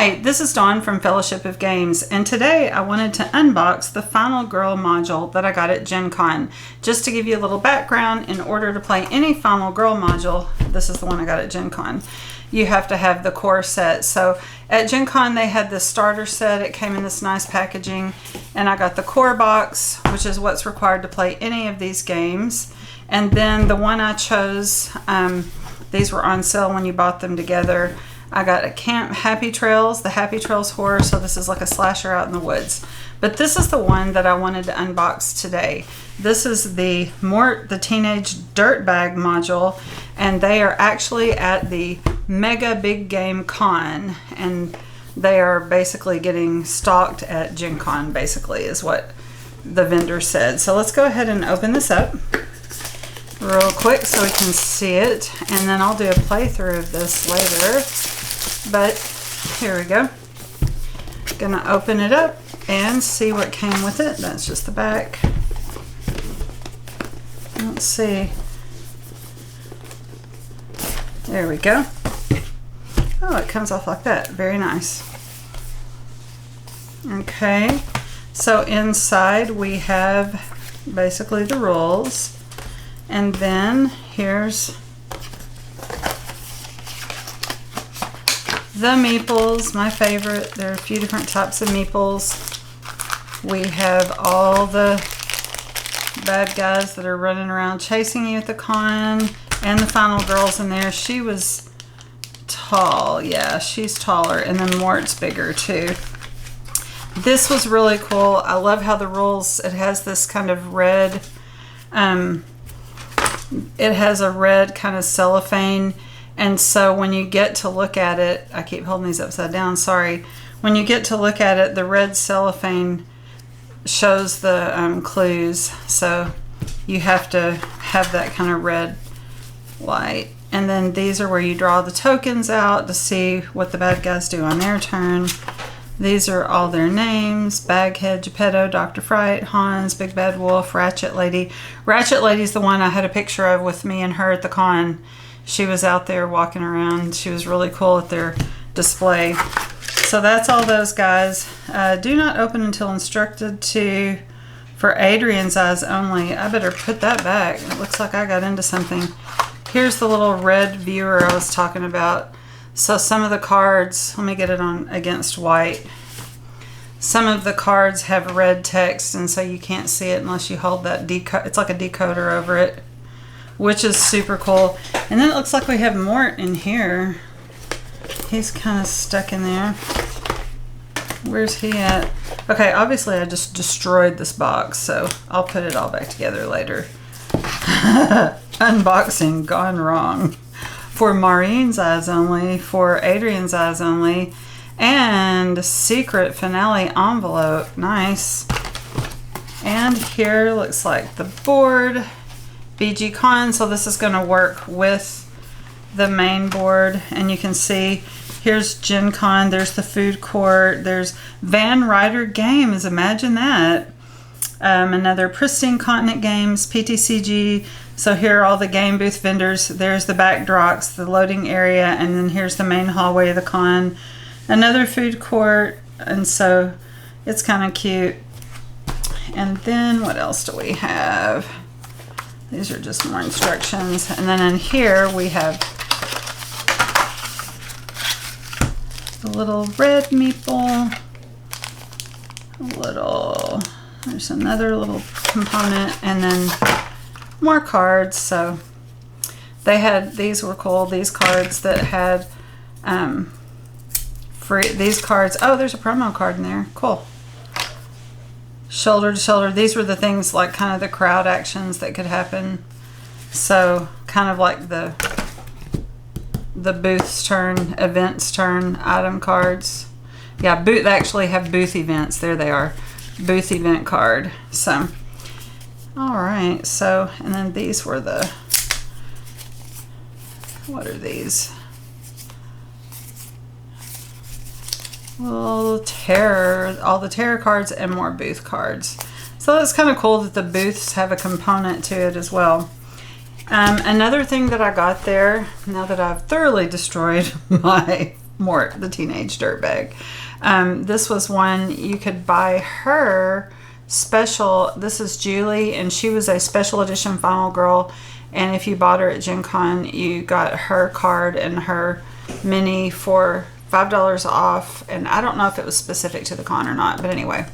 Hi, this is Dawn from Fellowship of Games, and today I wanted to unbox the Final Girl module that I got at Gen Con. Just to give you a little background, in order to play any Final Girl module, this is the one I got at Gen Con, you have to have the core set. So at Gen Con they had this starter set, it came in this nice packaging, and I got the core box, which is what's required to play any of these games. And then the one I chose, these were on sale when you bought them together. I got a Camp Happy Trails, the Happy Trails horror, so this is like a slasher out in the woods. But this is the one that I wanted to unbox today. This is the Mort, the Teenage Dirtbag module, and they are actually at the Mega Big Game Con, and they are basically getting stocked at Gen Con, basically, is what the vendor said. So let's go ahead and open this up real quick so we can see it, and then I'll do a playthrough of this later. But here we go. Gonna open it up and see what came with it. That's just the back. Let's see. There we go. Oh, it comes off like that. Very nice. Okay, so inside we have basically the rules, and then here's the meeples, my favorite. There are a few different types of meeples. We have all the bad guys that are running around chasing you at the con, and the final girl's in there. She was tall, yeah, she's taller, and then Mort's bigger too. This was really cool. I love how the rules, it has this kind of red, it has a red kind of cellophane. And so when you get to look at it, I keep holding these upside down, sorry. When you get to look at it, the red cellophane shows the clues. So you have to have that kind of red light. And then these are where you draw the tokens out to see what the bad guys do on their turn. These are all their names: Baghead, Geppetto, Dr. Fright, Hans, Big Bad Wolf, Ratchet Lady. Ratchet Lady's the one I had a picture of with me and her at the con. She was out there walking around. She was really cool at their display. So that's all those guys. Do not open until instructed to, for Adrian's eyes only. I better put that back. It looks like I got into something. Here's the little red viewer I was talking about. So some of the cards, let me get it on against white. Some of the cards have red text, and so you can't see it unless you hold that it's like a decoder over it, which is super cool. And then it looks like we have Mort in here. He's kind of stuck in there. Where's he at? Okay, obviously I just destroyed this box, so I'll put it all back together later. Unboxing gone wrong. For Maureen's eyes only, for Adrian's eyes only, and secret finale envelope. Nice. And here looks like the board. BG Con, so this is going to work with the main board, and you can see here's Gen Con, there's the food court, there's Van Ryder Games, imagine that. Another Pristine Continent Games, PTCG. So here are all the game booth vendors. There's the backdrops, the loading area, and then here's the main hallway of the con. Another food court, and so it's kind of cute. And then what else do we have? These are just more instructions. And then in here we have the little red meeple. There's another little component, and then more cards. So they had, these were cool, these cards that had these cards. Oh, there's a promo card in there. Cool. Shoulder to shoulder. These were the things like kind of the crowd actions that could happen. So kind of like the booth's turn, events turn item cards. Yeah, they actually have booth events. There they are. Booth event card. So, all right. So, and then these were the, what are these? Well, all the terror cards and more booth cards. So it's kind of cool that the booths have a component to it as well. Another thing that I got there, now that I've thoroughly destroyed my Mort, the teenage dirtbag. This was one you could buy her special. This is Julie, and she was a special edition Final Girl. And if you bought her at Gen Con, you got her card and her mini for $5 off. And I don't know if it was specific to the con or not, but anyway,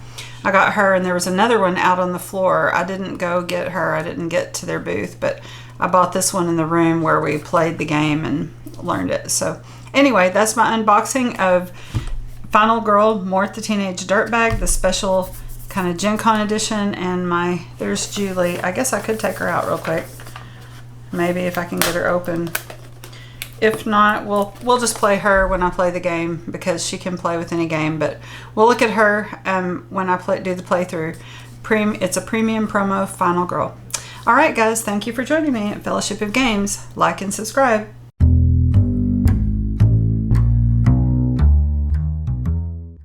I got her. And there was another one out on the floor. I didn't go get her. I didn't get to their booth, but I bought this one in the room where we played the game and learned it. So anyway, that's my unboxing of Final Girl, Mort the Teenage Dirtbag, the special kind of Gen Con edition. And there's Julie. I guess I could take her out real quick. Maybe if I can get her open. If not, we'll just play her when I play the game, because she can play with any game. But we'll look at her when I do the playthrough. It's a premium promo Final Girl. All right, guys, thank you for joining me at Fellowship of Games. Like and subscribe.